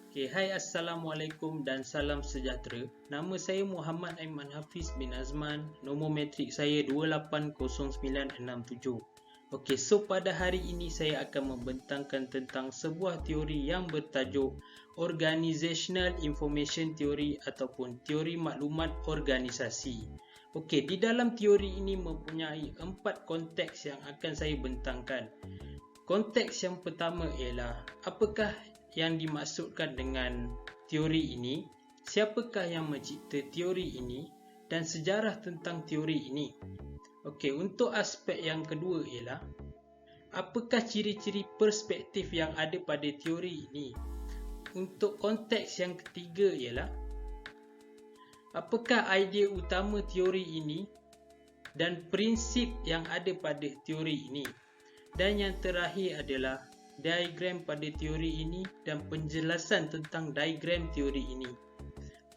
Hai Assalamualaikum dan salam sejahtera. Nama saya Muhammad Aiman Hafiz bin Azman. Nombor metrik saya 280967. So pada hari ini saya akan membentangkan tentang sebuah teori yang bertajuk Organizational Information Theory ataupun teori maklumat organisasi. Di dalam teori ini mempunyai 4 konteks yang akan saya bentangkan. Konteks yang pertama ialah apakah yang dimaksudkan dengan teori ini, siapakah yang mencipta teori ini dan sejarah tentang teori ini. Untuk aspek yang kedua ialah apakah ciri-ciri perspektif yang ada pada teori ini. Untuk konteks yang ketiga ialah apakah idea utama teori ini dan prinsip yang ada pada teori ini. Dan yang terakhir adalah diagram pada teori ini dan penjelasan tentang diagram teori ini.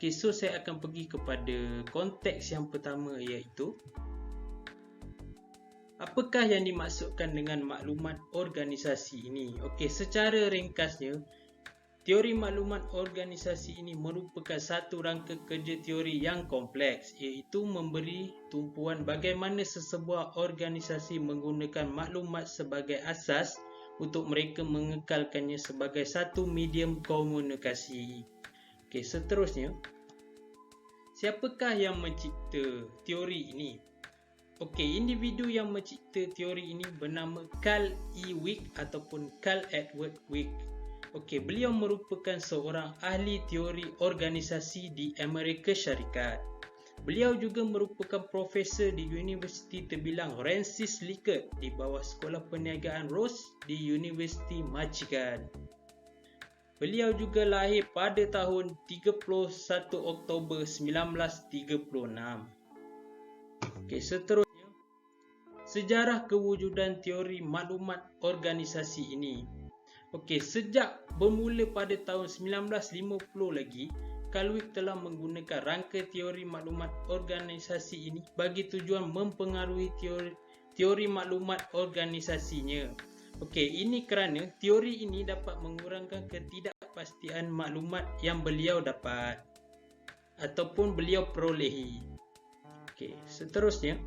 So saya akan pergi kepada konteks yang pertama, iaitu apakah yang dimaksudkan dengan maklumat organisasi ini. Secara ringkasnya, teori maklumat organisasi ini merupakan satu rangka kerja teori yang kompleks, iaitu memberi tumpuan bagaimana sesebuah organisasi menggunakan maklumat sebagai asas untuk mereka mengekalkannya sebagai satu medium komunikasi. Seterusnya, siapakah yang mencipta teori ini? Individu yang mencipta teori ini bernama Carl E. Wick ataupun Carl Edward Wick. Beliau merupakan seorang ahli teori organisasi di Amerika Syarikat. Beliau juga merupakan profesor di Universiti terbilang Francis Likert di bawah Sekolah Perniagaan Ross di Universiti Michigan. Beliau juga lahir pada tahun 31 Oktober 1936. Seterusnya, sejarah kewujudan teori maklumat organisasi ini. Sejak bermula pada tahun 1950 lagi, Carl Wick telah menggunakan rangka teori maklumat organisasi ini bagi tujuan mempengaruhi teori maklumat organisasinya. Ini kerana teori ini dapat mengurangkan ketidakpastian maklumat yang beliau dapat ataupun beliau perolehi. Seterusnya,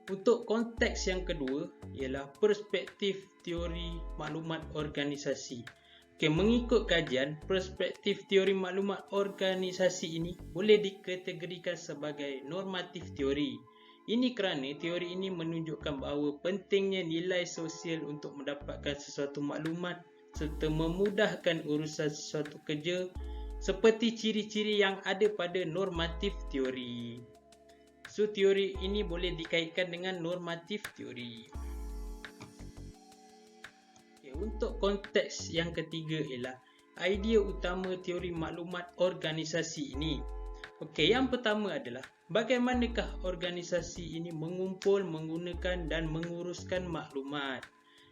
untuk konteks yang kedua ialah perspektif teori maklumat organisasi. Mengikut kajian, perspektif teori maklumat organisasi ini boleh dikategorikan sebagai normatif teori. Ini kerana teori ini menunjukkan bahawa pentingnya nilai sosial untuk mendapatkan sesuatu maklumat serta memudahkan urusan sesuatu kerja seperti ciri-ciri yang ada pada normatif teori. Teori ini boleh dikaitkan dengan normatif teori. Untuk konteks yang ketiga ialah idea utama teori maklumat organisasi ini. Yang pertama adalah bagaimanakah organisasi ini mengumpul, menggunakan dan menguruskan maklumat.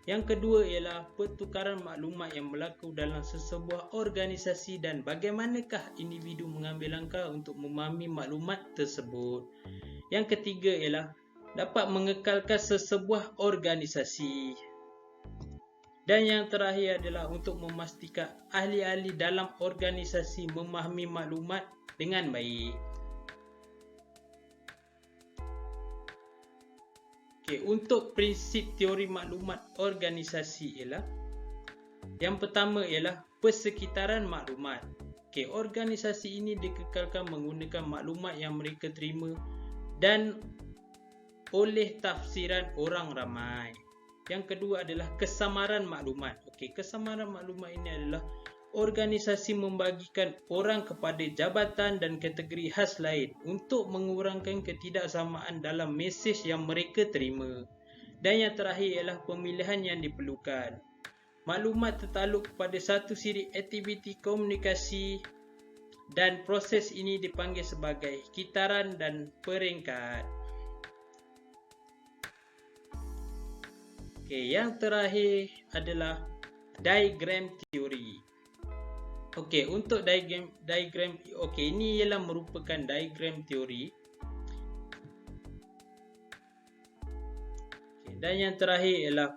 Yang kedua ialah pertukaran maklumat yang berlaku dalam sesebuah organisasi dan bagaimanakah individu mengambil langkah untuk memahami maklumat tersebut. Yang ketiga ialah dapat mengekalkan sesebuah organisasi. Dan yang terakhir adalah untuk memastikan ahli-ahli dalam organisasi memahami maklumat dengan baik. Untuk prinsip teori maklumat organisasi ialah yang pertama ialah persekitaran maklumat. Organisasi ini dikekalkan menggunakan maklumat yang mereka terima dan oleh tafsiran orang ramai. Yang kedua adalah kesamaran maklumat. Kesamaran maklumat ini adalah organisasi membagikan orang kepada jabatan dan kategori khas lain untuk mengurangkan ketidaksamaan dalam mesej yang mereka terima. Dan yang terakhir ialah pemilihan yang diperlukan. Maklumat tertakluk kepada satu siri aktiviti komunikasi dan proses ini dipanggil sebagai kitaran dan peringkat. Yang terakhir adalah diagram teori. Untuk diagram ini ialah merupakan diagram teori. Dan yang terakhir ialah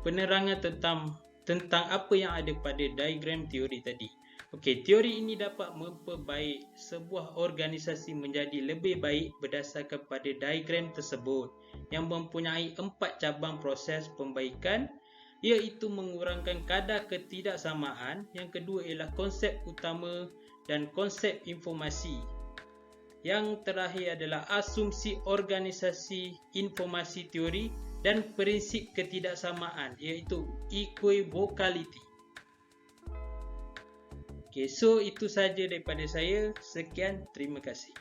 penerangan tentang tentang apa yang ada pada diagram teori tadi. Okey, teori ini dapat memperbaik sebuah organisasi menjadi lebih baik berdasarkan pada diagram tersebut yang mempunyai 4 cabang proses pembaikan, iaitu mengurangkan kadar ketidaksamaan, yang kedua ialah konsep utama dan konsep informasi. Yang terakhir adalah asumsi organisasi informasi teori dan prinsip ketidaksamaan, iaitu equivocality. Okay, so itu saja daripada saya. Sekian, terima kasih.